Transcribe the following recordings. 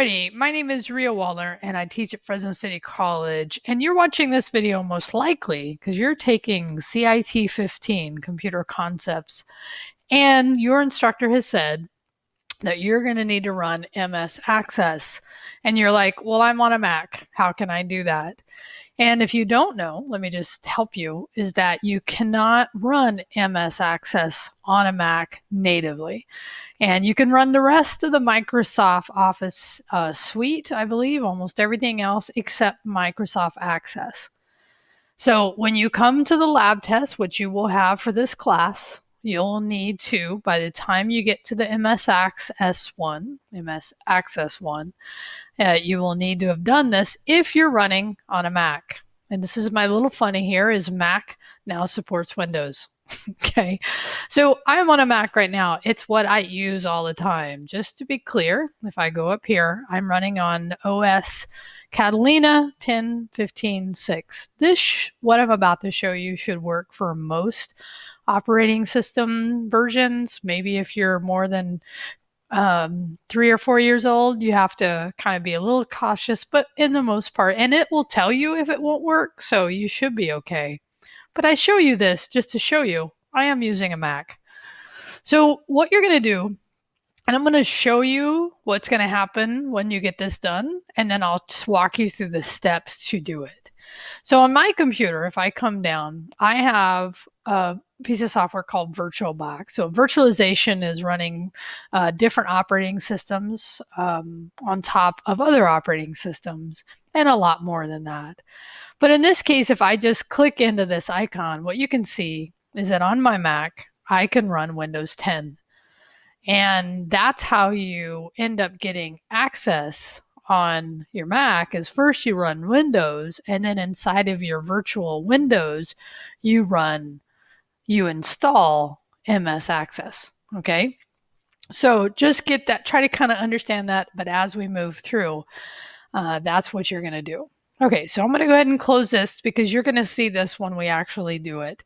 Alrighty, my name is Ria Waller and I teach at Fresno City College. And you're watching this video most likely because you're taking CIT 15, Computer Concepts, and your instructor has said that you're going to need to run MS Access. And you're like, well, I'm on a Mac. How can I do that? And if you don't know, let me just help you, is that you cannot run MS Access on a Mac natively. And you can run the rest of the Microsoft Office suite, I believe, almost everything else except Microsoft Access. So when you come to the lab test, which you will have for this class, you'll need to, by the time you get to the MS Access 1, MS Access 1, you will need to have done this if you're running on a Mac. And this is my little funny here is Mac now supports Windows. Okay, so I'm on a Mac right now. It's what I use all the time. Just to be clear, if I go up here, I'm running on OS Catalina 10.15.6. What I'm about to show you should work for most operating system versions. Maybe if you're more than 3 or 4 years old, you have to kind of be a little cautious, but in the most part, and it will tell you if it won't work, so you should be okay. But I show you this just to show you I am using a Mac. So what you're going to do, and I'm going to show you what's going to happen when you get this done, and then I'll walk you through the steps to do it. So on my computer, if I come down, I have a piece of software called VirtualBox. So virtualization is running different operating systems on top of other operating systems, and a lot more than that. But in this case, if I just click into this icon, what you can see is that on my Mac, I can run Windows 10. And that's how you end up getting access on your Mac is first you run Windows, and then inside of your virtual Windows, you install MS Access. Okay. So just get that, try to kind of understand that. But as we move through, that's what you're going to do. Okay, so I'm going to go ahead and close this because you're going to see this when we actually do it.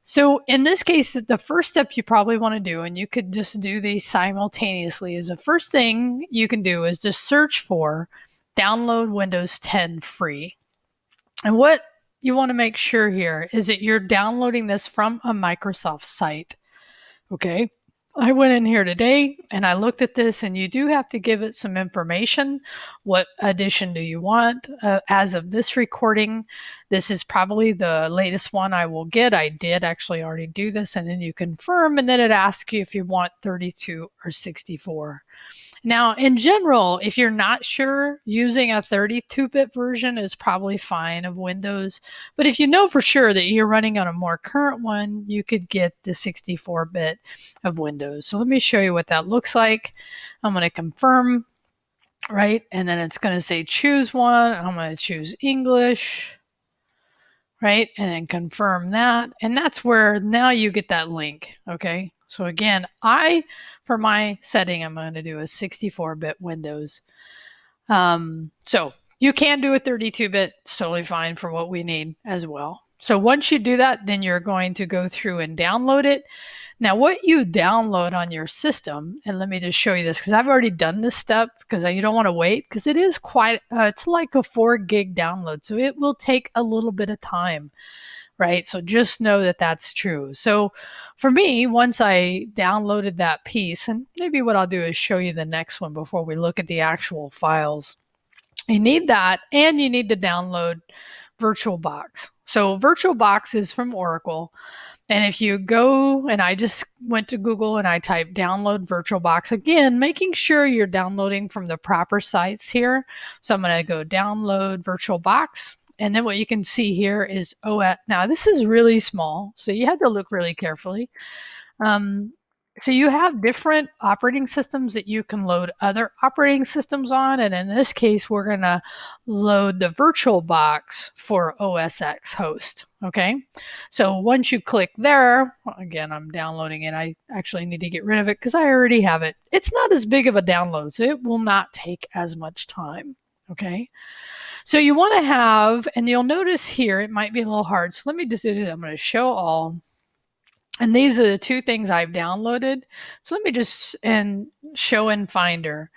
So in this case, the first step you probably want to do, and you could just do these simultaneously, is the first thing you can do is just search for download Windows 10 free. And what you want to make sure here is that you're downloading this from a Microsoft site. Okay. I went in here today and I looked at this, and you do have to give it some information. What edition do you want? As of this recording, this is probably the latest one I will get. I did actually already do this, and then you confirm, and then it asks you if you want 32 or 64. Now, in general, if you're not sure, using a 32-bit version is probably fine of Windows. But if you know for sure that you're running on a more current one, you could get the 64-bit of Windows. So let me show you what that looks like. I'm going to confirm, right? And then it's going to say choose one. I'm going to choose English, right? And then confirm that. And that's where now you get that link, okay? So again, for my setting, I'm going to do a 64-bit Windows. So you can do a 32-bit, it's totally fine for what we need as well. So once you do that, then you're going to go through and download it. Now, what you download on your system, and let me just show you this because I've already done this step because you don't want to wait because it is quite, it's like a 4 gig download. So it will take a little bit of time, right? So just know that that's true. So for me, once I downloaded that piece, and maybe what I'll do is show you the next one before we look at the actual files. You need that, and you need to download VirtualBox. So VirtualBox is from Oracle. And if you go, and I just went to Google and I typed download VirtualBox, again, making sure you're downloading from the proper sites here. So I'm going to go download VirtualBox. And then what you can see here is OS. Now, this is really small, so you have to look really carefully. So you have different operating systems that you can load other operating systems on. And in this case, we're going to load the VirtualBox for OS X host. Okay. So once you click there, again, I'm downloading it. I actually need to get rid of it because I already have it. It's not as big of a download, so it will not take as much time. Okay. So you want to have, and you'll notice here, it might be a little hard. So let me just do this. I'm going to show all. And these are the two things I've downloaded. So let me just show in Finder.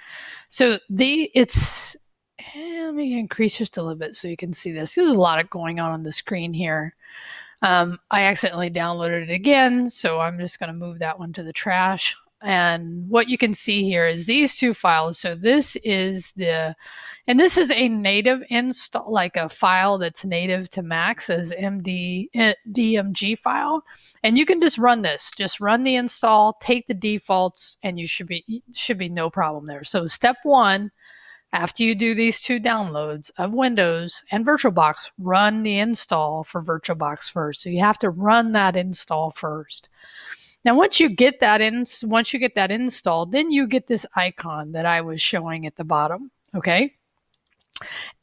So let me increase just a little bit so you can see this. There's a lot going on the screen here. I accidentally downloaded it again, so I'm just going to move that one to the trash. And what you can see here is these two files. So this is a native install, like a file that's native to Macs as DMG file. And you can just run this. Just run the install, take the defaults, and you should be no problem there. So step one, after you do these two downloads of Windows and VirtualBox, run the install for VirtualBox first. So you have to run that install first. Now, once you get that installed, then you get this icon that I was showing at the bottom. Okay.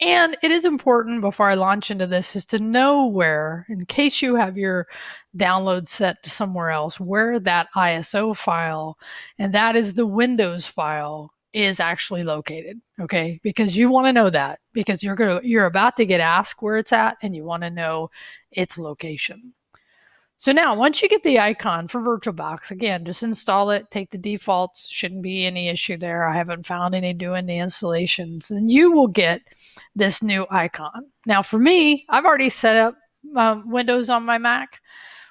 And it is important before I launch into this is to know where, in case you have your download set to somewhere else, where that ISO file, and that is the Windows file, is actually located. Okay, because you want to know that because you're about to get asked where it's at, and you want to know its location. So now, once you get the icon for VirtualBox, again, just install it, take the defaults, shouldn't be any issue there. I haven't found any doing the installations, and you will get this new icon. Now, for me, I've already set up Windows on my Mac,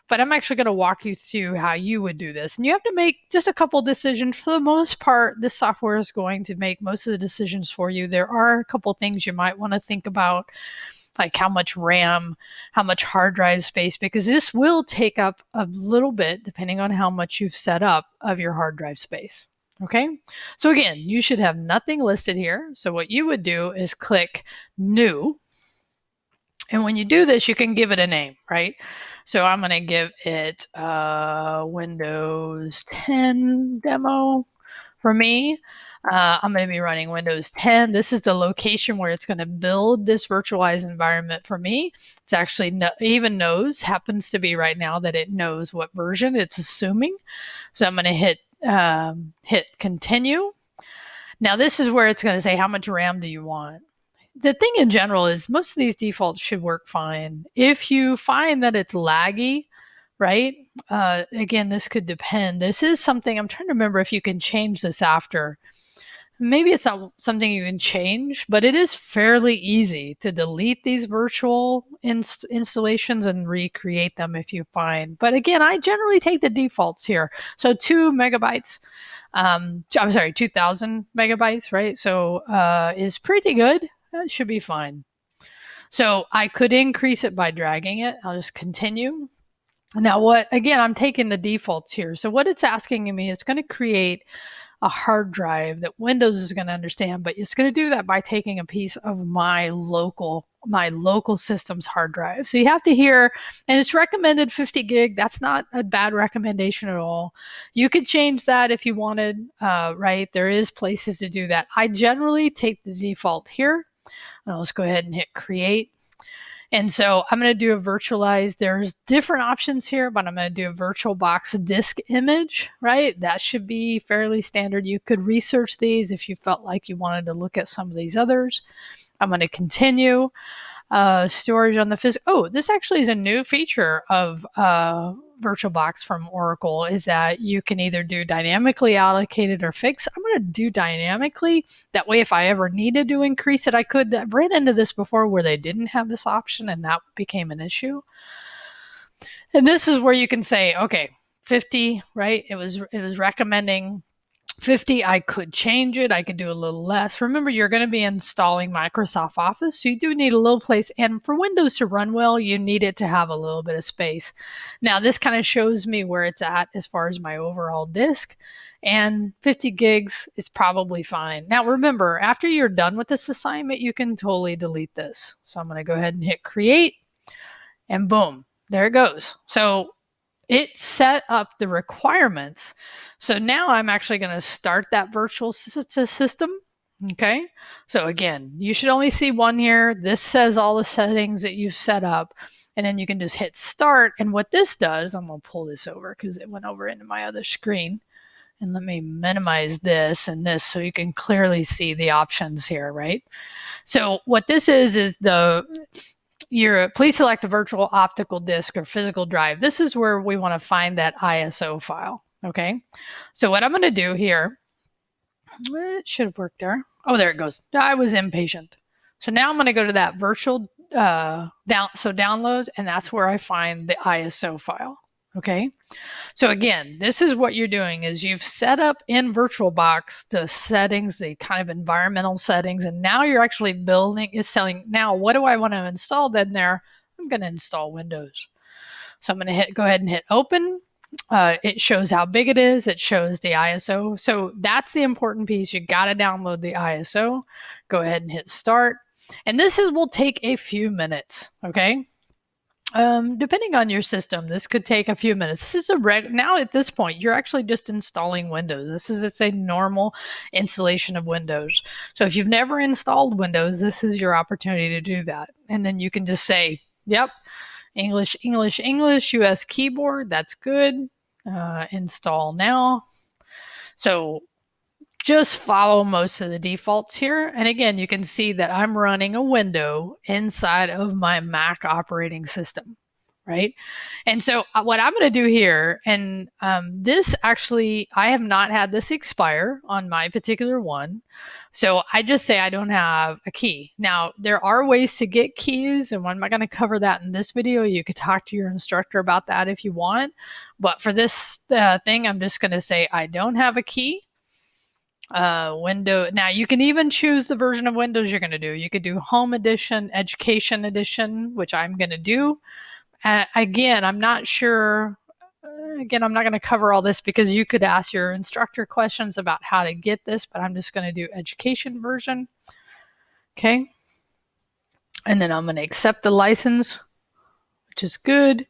but I'm actually going to walk you through how you would do this. And you have to make just a couple decisions. For the most part, this software is going to make most of the decisions for you. There are a couple things you might want to think about, like how much RAM, how much hard drive space, because this will take up a little bit, depending on how much you've set up, of your hard drive space. Okay, so again, you should have nothing listed here. So what you would do is click New. And when you do this, you can give it a name, right? So I'm going to give it Windows 10 demo for me. I'm going to be running Windows 10. This is the location where it's going to build this virtualized environment for me. It's actually happens to be right now that it knows what version it's assuming. So I'm going to hit continue. Now this is where it's going to say how much RAM do you want. The thing in general is most of these defaults should work fine. If you find that it's laggy, right? Again, this could depend. This is something I'm trying to remember if you can change this after. Maybe it's not something you can change, but it is fairly easy to delete these virtual installations and recreate them if you find. But again, I generally take the defaults here. So 2 megabytes, 2,000 megabytes, right? So is pretty good. That should be fine. So I could increase it by dragging it. I'll just continue. Now I'm taking the defaults here. So what it's asking me, it's going to create a hard drive that Windows is going to understand, but it's going to do that by taking a piece of my local system's hard drive. So you have to hear, and it's recommended 50 gig. That's not a bad recommendation at all. You could change that if you wanted, right? There is places to do that. I generally take the default here. Now let's go ahead and hit create. And so I'm going to do a virtualized, there's different options here, but I'm going to do a VirtualBox disk image, right? That should be fairly standard. You could research these if you felt like you wanted to look at some of these others. I'm going to continue. Storage on the physical. Oh, this actually is a new feature of VirtualBox from Oracle, is that you can either do dynamically allocated or fixed. I'm going to do dynamically. That way, if I ever needed to increase it, I could. I've ran into this before where they didn't have this option, and that became an issue. And this is where you can say, okay, 50, right? It was recommending 50. I could change it. I could do a little less. Remember, you're going to be installing Microsoft Office, so you do need a little place. And for Windows to run well, you need it to have a little bit of space. Now, this kind of shows me where it's at as far as my overall disk. And 50 gigs is probably fine. Now, remember, after you're done with this assignment, you can totally delete this. So I'm going to go ahead and hit create. And boom, there it goes. So it set up the requirements. So now I'm actually going to start that virtual system. Okay. So again, you should only see one here. This says all the settings that you've set up, and then you can just hit start. And what this does, I'm going to pull this over because it went over into my other screen. And let me minimize this and this so you can clearly see the options here, right? So what this is please select a virtual optical disk or physical drive. This is where we want to find that ISO file. Okay. So what I'm going to do here, it should have worked there. Oh, there it goes. I was impatient. So now I'm going to go to that virtual download, and that's where I find the ISO file. Okay. So again, this is what you're doing is you've set up in VirtualBox the settings, the kind of environmental settings, and now you're actually building, it's telling, now what do I want to install then there? I'm going to install Windows. So I'm going to go ahead and hit open. It shows how big it is. It shows the ISO. So that's the important piece. You got to download the ISO. Go ahead and hit start. And will take a few minutes. Okay. Depending on your system, this could take a few minutes. This is now at this point, you're actually just installing Windows. It's a normal installation of Windows. So if you've never installed Windows, this is your opportunity to do that. And then you can just say, yep, English, English, English, US keyboard, that's good. Install now. So just follow most of the defaults here. And again, you can see that I'm running a window inside of my Mac operating system, right? And so what I'm going to do here, and this actually, I have not had this expire on my particular one. So I just say I don't have a key. Now, there are ways to get keys, and I'm not going to cover that in this video. You could talk to your instructor about that if you want. But for this thing, I'm just going to say I don't have a key. Window. Now you can even choose the version of Windows you're going to do. You could do Home Edition, Education Edition, which I'm going to do. Again, I'm not sure. Again, I'm not going to cover all this because you could ask your instructor questions about how to get this, but I'm just going to do Education version. Okay. And then I'm going to accept the license, which is good.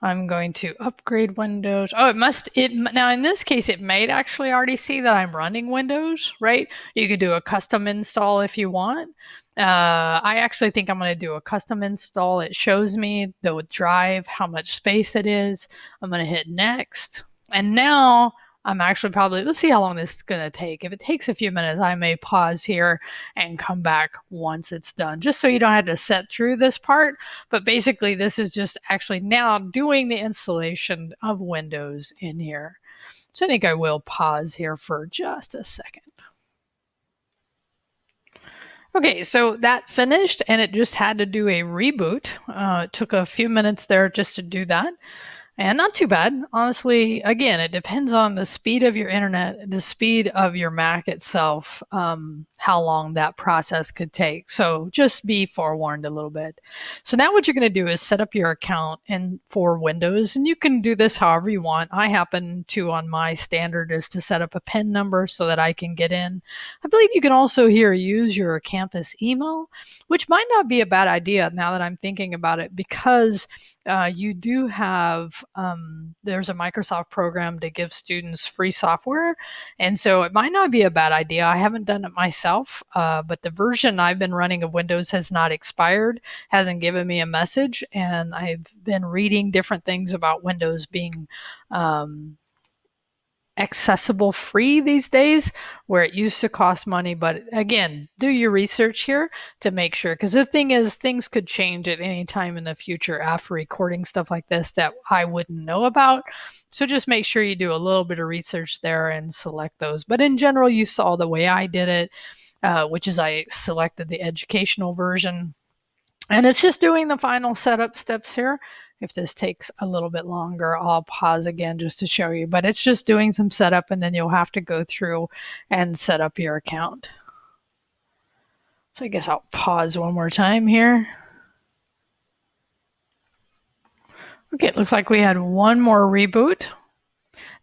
I'm going to upgrade Windows. Oh, now in this case, it may actually already see that I'm running Windows, right? You could do a custom install if you want. I actually think I'm going to do a custom install. It shows me the drive, how much space it is. I'm going to hit next. And now I'm actually let's see how long this is going to take. If it takes a few minutes, I may pause here and come back once it's done, just so you don't have to set through this part. But basically, this is just actually now doing the installation of Windows in here. So I think I will pause here for just a second. Okay, so that finished and it just had to do a reboot. It took a few minutes there just to do that. And not too bad. Honestly, again, it depends on the speed of your internet, the speed of your Mac itself, how long that process could take. So just be forewarned a little bit. So now what you're going to do is set up your account for Windows, and you can do this however you want. I happen to, on my standard, is to set up a PIN number so that I can get in. I believe you can also here use your campus email, which might not be a bad idea now that I'm thinking about it, because you do have, there's a Microsoft program to give students free software. And so it might not be a bad idea. I haven't done it myself, but the version I've been running of Windows has not expired, hasn't given me a message. And I've been reading different things about Windows being accessible free these days, where it used to cost money. But again, do your research here to make sure, because the thing is, things could change at any time in the future after recording stuff like this that I wouldn't know about. So just make sure you do a little bit of research there and select those. But in general, you saw the way I did it, which is I selected the educational version. And it's just doing the final setup steps here. If this takes a little bit longer, I'll pause again just to show you. But it's just doing some setup, and then you'll have to go through and set up your account. So I guess I'll pause one more time here. Okay, it looks like we had one more reboot.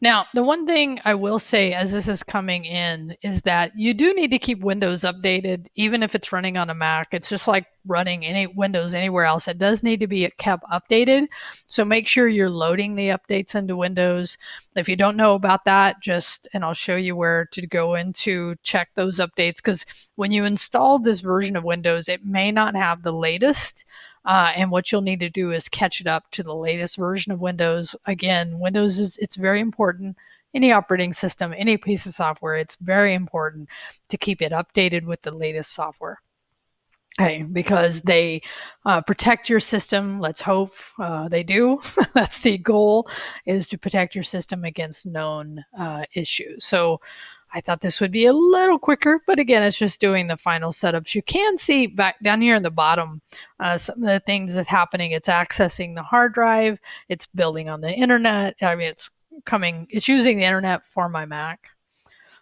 Now, the one thing I will say as this is coming in is that you do need to keep Windows updated, even if it's running on a Mac. It's just like running any Windows anywhere else. It does need to be kept updated. So make sure you're loading the updates into Windows. If you don't know about that, and I'll show you where to go in to check those updates, because when you install this version of Windows, it may not have the latest. And what you'll need to do is catch it up to the latest version of Windows. Again, Windows it's very important. Any operating system, any piece of software, it's very important to keep it updated with the latest software. Okay, because they protect your system. Let's hope they do. That's the goal, is to protect your system against known issues. So I thought this would be a little quicker, but again, it's just doing the final setups. You can see back down here in the bottom some of the things that's happening. It's accessing the hard drive. It's building on the internet. I mean, it's using the internet for my Mac.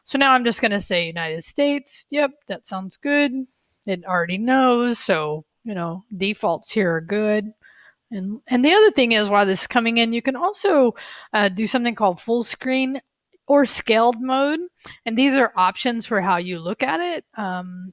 So now I'm just going to say United States. Yep, that sounds good. It already knows. So, defaults here are good. And the other thing is, while this is coming in, you can also do something called full screen or scaled mode. And these are options for how you look at it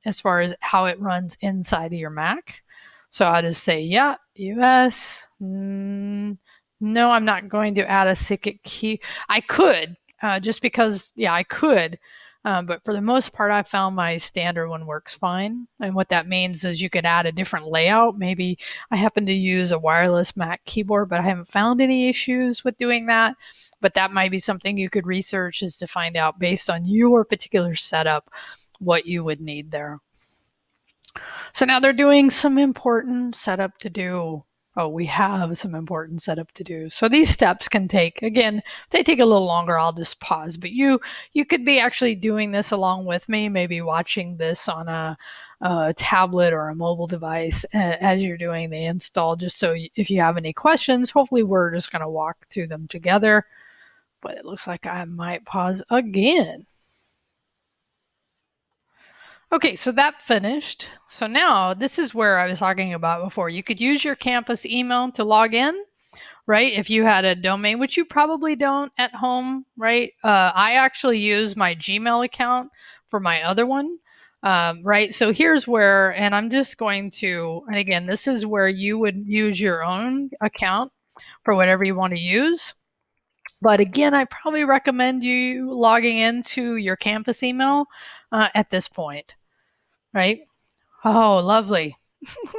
as far as how it runs inside of your Mac. So I'll just say, yeah, US. No, I'm not going to add a secret key. I could, just because, yeah, I could. But for the most part, I found my standard one works fine. And what that means is you could add a different layout. Maybe I happen to use a wireless Mac keyboard, but I haven't found any issues with doing that. But that might be something you could research, is to find out based on your particular setup what you would need there. So now they're doing some important setup to do. Oh, we have some important setup to do. So these steps can take, again, if they take a little longer, I'll just pause. But you could be actually doing this along with me, maybe watching this on a tablet or a mobile device as you're doing the install, just so if you have any questions, hopefully we're just going to walk through them together. But it looks like I might pause again. Okay, so that finished. So now this is where I was talking about before. You could use your campus email to log in, right? If you had a domain, which you probably don't at home, right? I actually use my Gmail account for my other one, right? So here's where, and I'm just going to, and again, this is where you would use your own account for whatever you want to use. But again, I probably recommend you logging into your campus email at this point, right? Oh, lovely.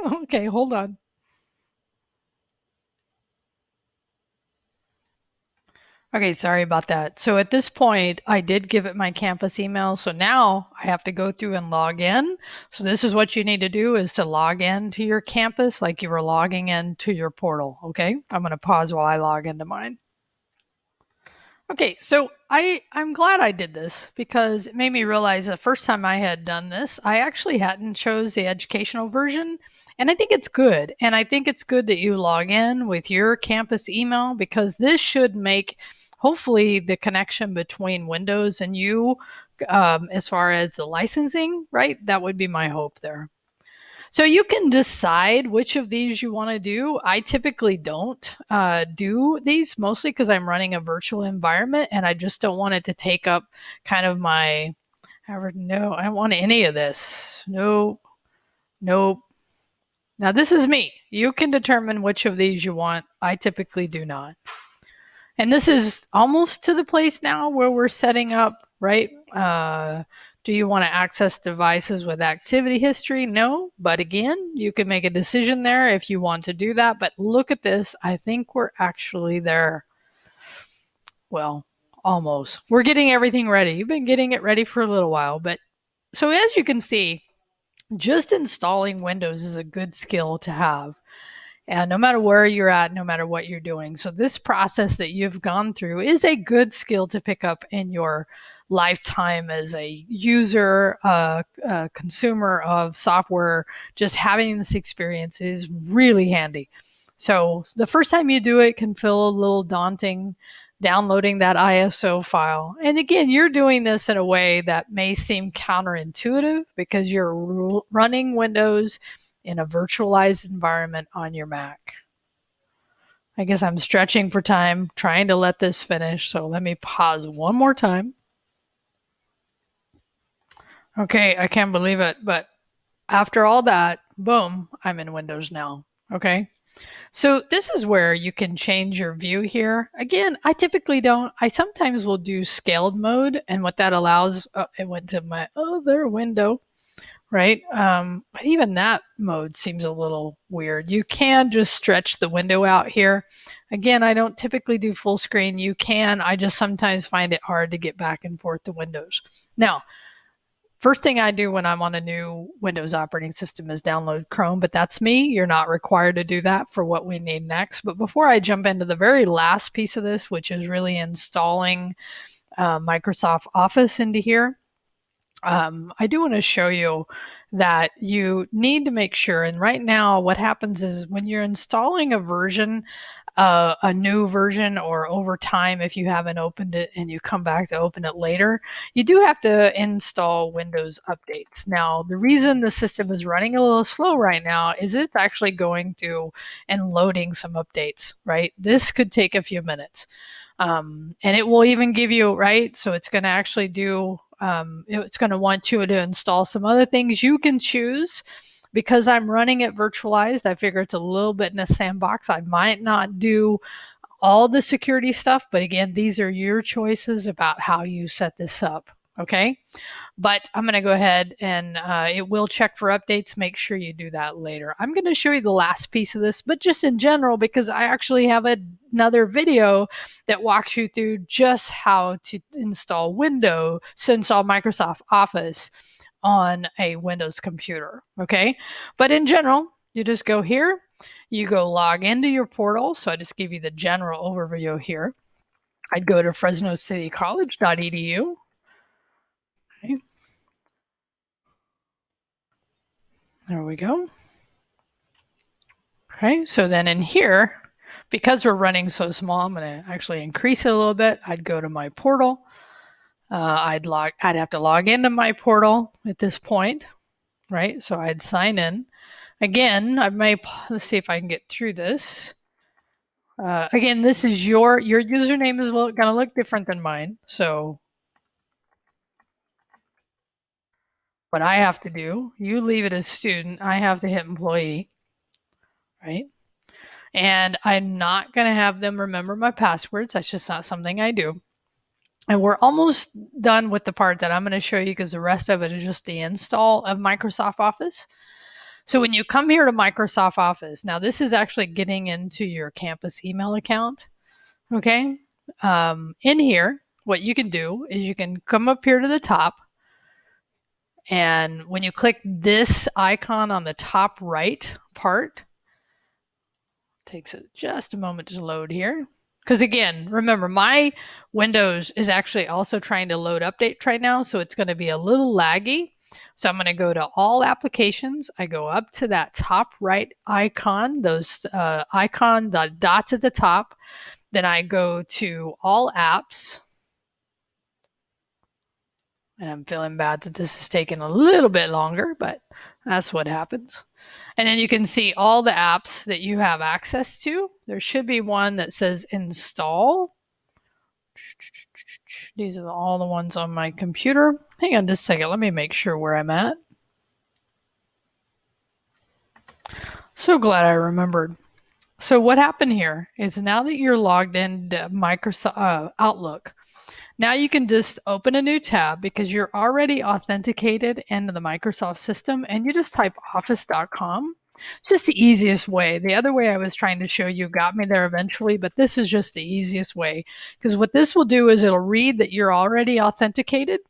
Okay, hold on. Okay, sorry about that. So at this point, I did give it my campus email. So now I have to go through and log in. So this is what you need to do, is to log in to your campus like you were logging into your portal. Okay, I'm going to pause while I log into mine. Okay, so I'm glad I did this, because it made me realize the first time I had done this, I actually hadn't chose the educational version, and I think it's good. And I think it's good that you log in with your campus email, because this should make, hopefully, the connection between Windows and you, as far as the licensing, right? That would be my hope there. So you can decide which of these you want to do. I typically don't do these, mostly because I'm running a virtual environment and I just don't want it to take up kind of my, no, I don't want any of this. Nope, nope. Now this is me. You can determine which of these you want. I typically do not. And this is almost to the place now where we're setting up, right? Do you want to access devices with activity history? No, but again, you can make a decision there if you want to do that. But look at this. I think we're actually there. Well, almost. We're getting everything ready. You've been getting it ready for a little while. But so as you can see, just installing Windows is a good skill to have. And no matter where you're at, no matter what you're doing. So this process that you've gone through is a good skill to pick up in your lifetime as a user, consumer of software. Just having this experience is really handy. So the first time you do it can feel a little daunting, downloading that ISO file. And again, you're doing this in a way that may seem counterintuitive, because you're running Windows in a virtualized environment on your Mac. I guess I'm stretching for time, trying to let this finish. So let me pause one more time. Okay, I can't believe it. But after all that, boom, I'm in Windows now. Okay. So this is where you can change your view here. Again, I typically don't. I sometimes will do scaled mode. And what that allows, it went to my other window. Right? But even that mode seems a little weird. You can just stretch the window out here. Again, I don't typically do full screen. You can. I just sometimes find it hard to get back and forth to windows. Now, First thing I do when I'm on a new Windows operating system is download Chrome, but that's me. You're not required to do that for what we need next. But before I jump into the very last piece of this, which is really installing Microsoft Office into here, I do want to show you that you need to make sure, and right now what happens is when you're installing a version, a new version, or over time, if you haven't opened it and you come back to open it later, you do have to install Windows updates. Now, the reason the system is running a little slow right now is it's actually going through and loading some updates, right? This could take a few minutes. And it will even give you, right? So it's going to actually do, it's going to want you to install some other things you can choose. Because I'm running it virtualized, I figure it's a little bit in a sandbox. I might not do all the security stuff, but again, these are your choices about how you set this up. Okay. But I'm going to go ahead and it will check for updates. Make sure you do that later. I'm going to show you the last piece of this, but just in general, because I actually have another video that walks you through just how to install Microsoft Office on a Windows computer. Okay. But in general, you just go here, you go log into your portal. So I just give you the general overview here. I'd go to fresnocitycollege.edu. Okay. There we go. Okay, so then in here, because we're running so small, I'm going to actually increase it a little bit. I'd go to my portal. I'd have to log into my portal at this point, right? So I'd sign in. Again, let's see if I can get through this. Again, this is your username is going to look different than mine. So what I have to do, you leave it as student, I have to hit employee, right? And I'm not going to have them remember my passwords. That's just not something I do. And we're almost done with the part that I'm going to show you because the rest of it is just the install of Microsoft Office. So when you come here to Microsoft Office, now this is actually getting into your campus email account. Okay. In here, what you can do is you can come up here to the top. And when you click this icon on the top right part, takes it just a moment to load here. Because again, remember, my Windows is actually also trying to load updates right now, so it's going to be a little laggy. So I'm going to go to all applications. I go up to that top right icon, those the dots at the top. Then I go to all apps. And I'm feeling bad that this is taking a little bit longer, but that's what happens. And then you can see all the apps that you have access to. There should be one that says install. These are all the ones on my computer. Hang on just a second. Let me make sure where I'm at. So glad I remembered. So what happened here is now that you're logged into Microsoft Outlook, now you can just open a new tab because you're already authenticated into the Microsoft system and you just type office.com. It's just the easiest way. The other way I was trying to show you got me there eventually, but this is just the easiest way because what this will do is it'll read that you're already authenticated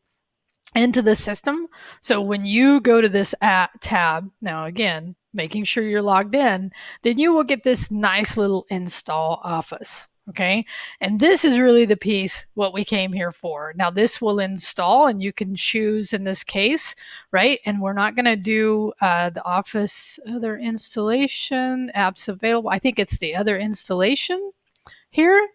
into the system. So when you go to this tab, now again, making sure you're logged in, then you will get this nice little install Office. Okay. And this is really the piece what we came here for. Now this will install and you can choose in this case, right? And we're not going to do the Office other installation apps available. I think it's the other installation here.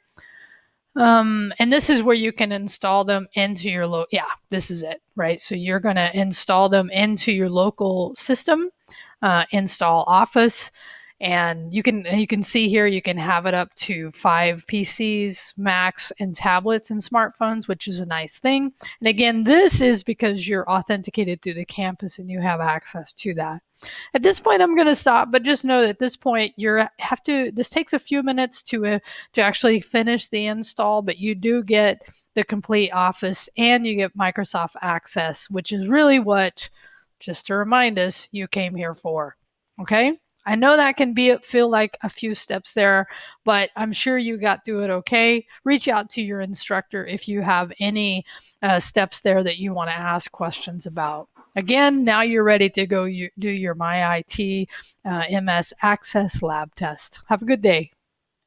And this is where you can install them into your this is it, right? So you're going to install them into your local system, install Office, and you can see here you can have it up to 5 PCs, Macs, and tablets and smartphones, which is a nice thing. And again, this is because you're authenticated through the campus and you have access to that. At this point, I'm going to stop, but just know that at this point, this takes a few minutes to actually finish the install, but you do get the complete Office and you get Microsoft Access, which is really what, just to remind us, you came here for. Okay? I know that can feel like a few steps there, but I'm sure you got through it okay. Reach out to your instructor if you have any steps there that you want to ask questions about. Again, now you're ready to go do your MyIT MS Access Lab test. Have a good day.